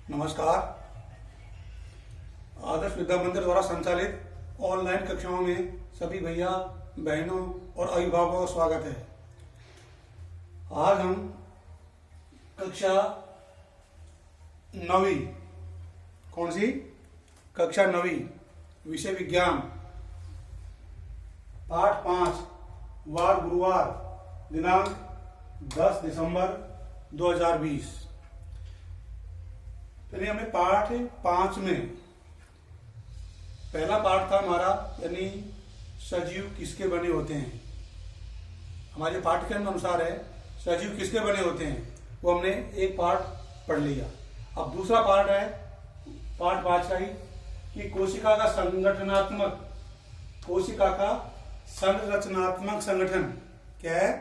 नमस्कार। आदर्श विद्या मंदिर द्वारा संचालित ऑनलाइन कक्षाओं में सभी भैया बहनों और अभिभावकों का स्वागत है। आज हम कक्षा 9वीं, कौन सी कक्षा 9वीं विषय विज्ञान, पाठ 5, वार गुरुवार, दिनांक 10 दिसंबर 2020। चलिए हमने पाठ 5 में पहला पाठ था हमारा, यानी सजीव किसके बने होते हैं। हमारे पाठ्यक्रम के अनुसार है सजीव किसके बने होते हैं, वो हमने एक पाठ पढ़ लिया। अब दूसरा पाठ है पाठ 5 का ही कि कोशिका का संगठनात्मक, कोशिका का संरचनात्मक संगठन क्या है,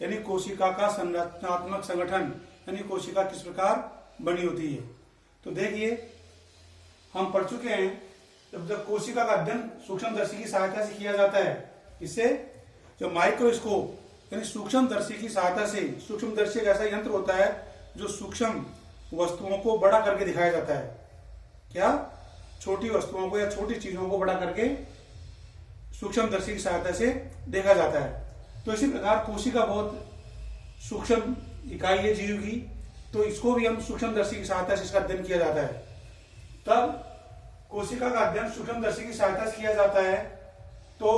यानी कोशिका का संरचनात्मक संगठन, यानी कोशिका किस प्रकार बनी होती है। तो देखिए हम पढ़ चुके हैं जब कोशिका का अध्ययन सूक्ष्मदर्शी की सहायता से किया जाता है। इससे जो माइक्रोस्कोप यानी सूक्ष्मदर्शी की सहायता से, सूक्ष्मदर्शी एक ऐसा यंत्र होता है जो सूक्ष्म वस्तुओं को बड़ा करके दिखाया जाता है। क्या? छोटी वस्तुओं को या छोटी चीजों को बड़ा करके सूक्ष्मदर्शी की सहायता से देखा जाता है। तो इसी प्रकार कोशिका बहुत सूक्ष्म इकाई है जीव की, तो इसको भी हम सूक्ष्मदर्शी की सहायता से इसका अध्ययन किया जाता है। तब कोशिका का अध्ययन सूक्ष्मदर्शी की सहायता से किया जाता है तो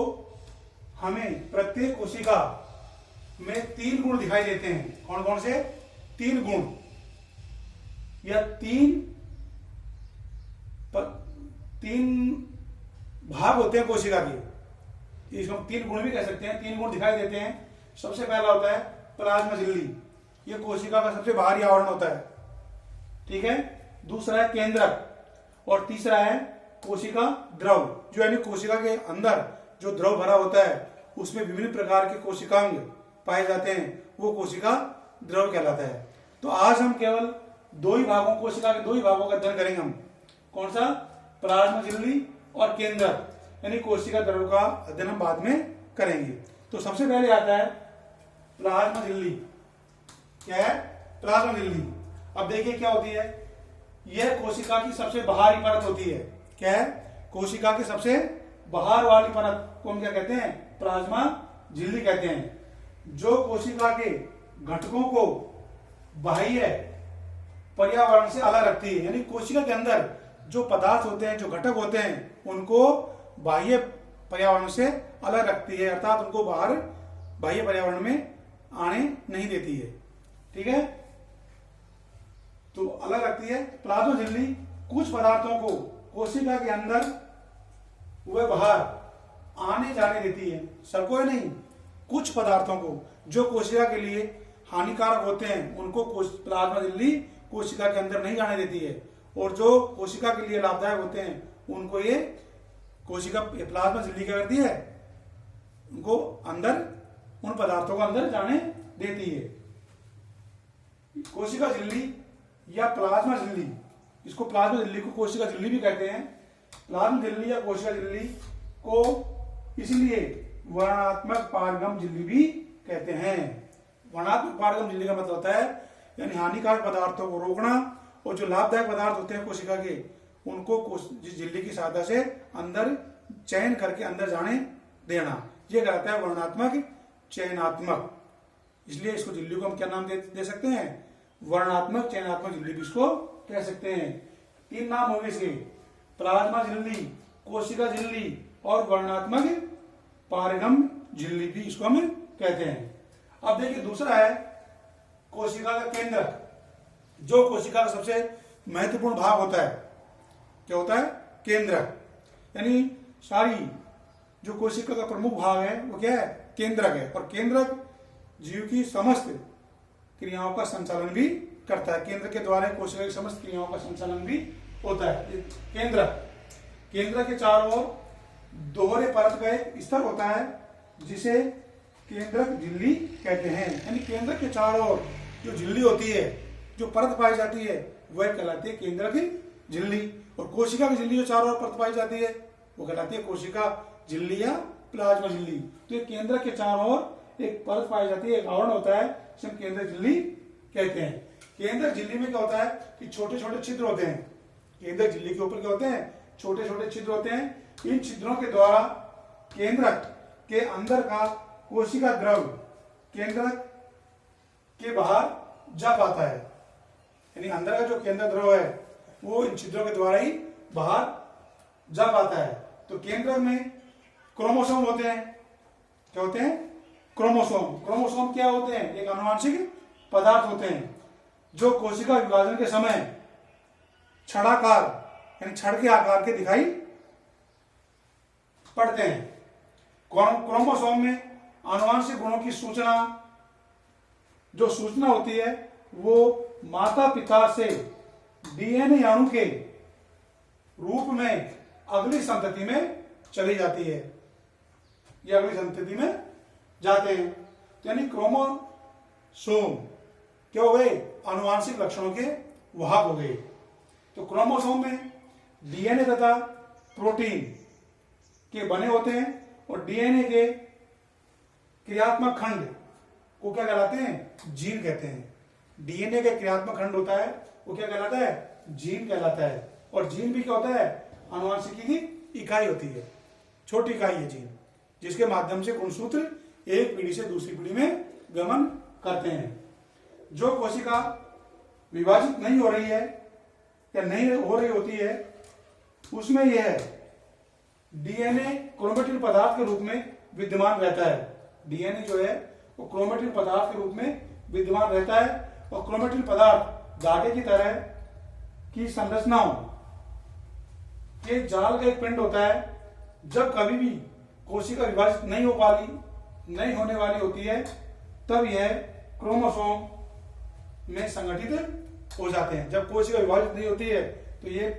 हमें प्रत्येक कोशिका में 3 गुण दिखाई देते हैं। कौन कौन से? 3 गुण या 3 भाग होते हैं कोशिका के। इसको 3 गुण भी कह सकते हैं। 3 गुण दिखाई देते हैं। सबसे पहला होता है प्लाज्मा झिल्ली, ये कोशिका का सबसे बाहरी आवरण होता है, ठीक है। दूसरा है केंद्रक और तीसरा है कोशिका द्रव, जो यानी कोशिका के अंदर जो द्रव भरा होता है उसमें विभिन्न प्रकार के कोशिकांग पाए जाते हैं, वो कोशिका द्रव कहलाता है। तो आज हम केवल 2 ही भागों, कोशिका के 2 ही भागों का अध्ययन करेंगे हम। कौन सा? प्लाज्मा झिल्ली और केंद्रक, यानी कोशिका द्रव का अध्ययन हम बाद में करेंगे। तो सबसे पहले आता है प्लाज्मा झिल्ली। क्या है? प्लाज्मा झिल्ली। अब देखिए क्या होती है, यह कोशिका की सबसे बाहरी परत होती है। क्या है? कोशिका की सबसे बाहर वाली परत को हम क्या कहते हैं? प्लाज्मा झिल्ली कहते हैं। जो कोशिका के घटकों को बाह्य पर्यावरण से अलग रखती है, यानी कोशिका के अंदर जो पदार्थ होते हैं, जो घटक होते हैं, उनको बाह्य पर्यावरण से अलग रखती है, अर्थात उनको बाहर बाह्य पर्यावरण में आने नहीं देती है, ठीक है। तो अलग रखती है। प्लाज्मा झिल्ली कुछ पदार्थों को कोशिका के अंदर व बाहर आने जाने देती है, सबको नहीं, कुछ पदार्थों को जो कोशिका के लिए हानिकारक होते हैं उनको प्लाज्मा झिल्ली कोशिका के अंदर नहीं जाने देती है, और जो कोशिका के लिए लाभदायक होते हैं उनको ये कोशिका प्लाज्मा झिल्ली क्या करती है, उनको अंदर, उन पदार्थों को अंदर जाने देती है। कोशिका झिल्ली या प्लाज्मा झिल्ली, इसको प्लाज्मा झिल्ली को कोशिका झिल्ली भी कहते हैं। प्लाज्मा झिल्ली या कोशिका झिल्ली को इसलिए वर्णात्मक पारगम झिल्ली भी कहते हैं। वर्णात्मक पारगम झिल्ली का मतलब होता है यानी हानिकारक पदार्थों को रोकना, और जो लाभदायक पदार्थ होते हैं कोशिका के, उनको झिल्ली की सहायता से अंदर चयन करके अंदर जाने देना, यह कहलाता है वर्णात्मक चयनात्मक। इसलिए इसको झिल्ली को हम क्या नाम दे सकते हैं? वर्णात्मक चयनात्मक झिल्ली भी इसको कह सकते हैं। 3 नाम होंगे इसके, प्लाज्मा झिल्ली, कोशिका झिल्ली और वर्णात्मक पारगम झिल्ली भी इसको हम कहते हैं। अब देखिए दूसरा है कोशिका का केंद्रक, जो कोशिका का सबसे महत्वपूर्ण भाग होता है। क्या होता है? केंद्रक, यानी सारी जो कोशिका का प्रमुख भाग है वो क्या है? केंद्रक है। और केंद्रक जीव की समस्त क्रियाओं का संचालन भी करता है। केंद्र के द्वारा कोशिका की समस्त क्रियाओं का संचालन भी होता है। केंद्र के चारों ओर दोहरे परत का एक स्तर होता है जिसे केंद्रक झिल्ली कहते हैं। यानी केंद्र के चारों ओर जो झिल्ली होती है, जो परत पाई जाती है, वह कहलाती है केंद्रक झिल्ली। और कोशिका की झिल्ली जो चारों ओर परत पाई जाती है वो कहलाती है कोशिका झिल्ली या प्लाज्मा झिल्ली। तो ये केंद्र के चारों ओर एक परत पाई जाती है, एक आवरण होता है, जिसे हम केंद्रक झिल्ली कहते हैं। केंद्रक झिल्ली में क्या होता है कि छोटे छोटे छिद्र होते हैं। केंद्रक झिल्ली के ऊपर क्या होते हैं, छोटे छोटे छिद्र होते हैं। इन छिद्रों के द्वारा केंद्रक के अंदर का कोशिका द्रव केंद्रक के बाहर जा पाता है। यानी अंदर का जो केंद्र द्रव है वो इन छिद्रों के द्वारा ही बाहर जा पाता है। तो केंद्रक में क्रोमोसोम होते हैं। क्या होते हैं, क्रोमोसोम। क्रोमोसोम क्या होते हैं, एक आनुवंशिक पदार्थ होते हैं जो कोशिका विभाजन के समय छड़ाकार यानी छड़ के आकार के दिखाई पड़ते हैं। क्रोमोसोम में आनुवंशिक गुणों की सूचना होती है वो माता पिता से डीएनए अणु के रूप में अगली संतति में चली जाती है। ये अगली संतति में जाते हैं। तो यानी क्रोमोसोम क्या हो गए, आनुवंशिक लक्षणों के वाहक हो गए। तो क्रोमोसोम में डीएनए तथा प्रोटीन के बने होते हैं और डीएनए के क्रियात्मक खंड को क्या कहलाते हैं, जीन कहते हैं। डीएनए का क्रियात्मक खंड होता है वो क्या कहलाता है, जीन कहलाता है। और जीन भी क्या होता है, आनुवंशिकी की इकाई होती है, छोटी इकाई है जीन, जिसके माध्यम से गुणसूत्र एक पीढ़ी से दूसरी पीढ़ी में गमन करते हैं। जो कोशिका विभाजित नहीं हो रही है या नहीं हो रही होती है उसमें यह डीएनए क्रोमेटिन पदार्थ के रूप में विद्यमान रहता है। डीएनए जो है वो क्रोमेटिन पदार्थ के रूप में विद्यमान रहता है और क्रोमेटिन पदार्थ धागे की तरह की संरचनाओं के जाल का एक पिंड होता है। जब कभी भी कोशिका विभाजित नहीं होने वाली होती है तब यह क्रोमोसोम में संगठित हो जाते हैं। जब कोशिका विभाजित नहीं होती है तो ये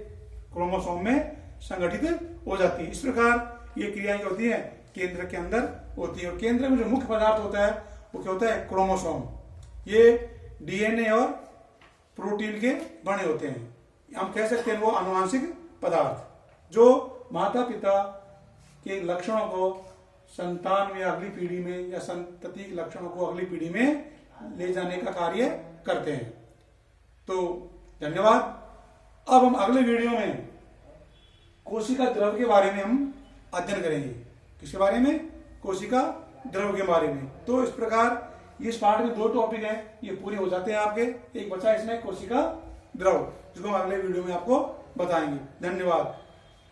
क्रोमोसोम में संगठित हो जाती है। इस प्रकार ये क्रियाएं होती है केंद्र के अंदर होती है। और केंद्र में जो मुख्य पदार्थ होता है वो क्या होता है, क्रोमोसोम। ये डीएनए और प्रोटीन के बने होते हैं। हम कह सकते हैं वो आनुवंशिक पदार्थ जो माता पिता के लक्षणों को संतान में अगली पीढ़ी में या संतति के लक्षणों को अगली पीढ़ी में ले जाने का कार्य करते हैं। तो धन्यवाद। अब हम अगले वीडियो में कोशिका द्रव के बारे में हम अध्ययन करेंगे। किसके बारे में, कोशिका द्रव के बारे में। तो इस प्रकार इस पार्ट में 2 टॉपिक हैं, ये पूरे हो जाते हैं आपके। एक बचा इसमें कोशिका द्रव, जिसको हम अगले वीडियो में आपको बताएंगे। धन्यवाद,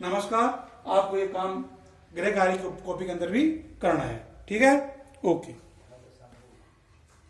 नमस्कार। आपको ये काम गृह कार्य कॉपी के अंदर भी करना है, ठीक है, ओके।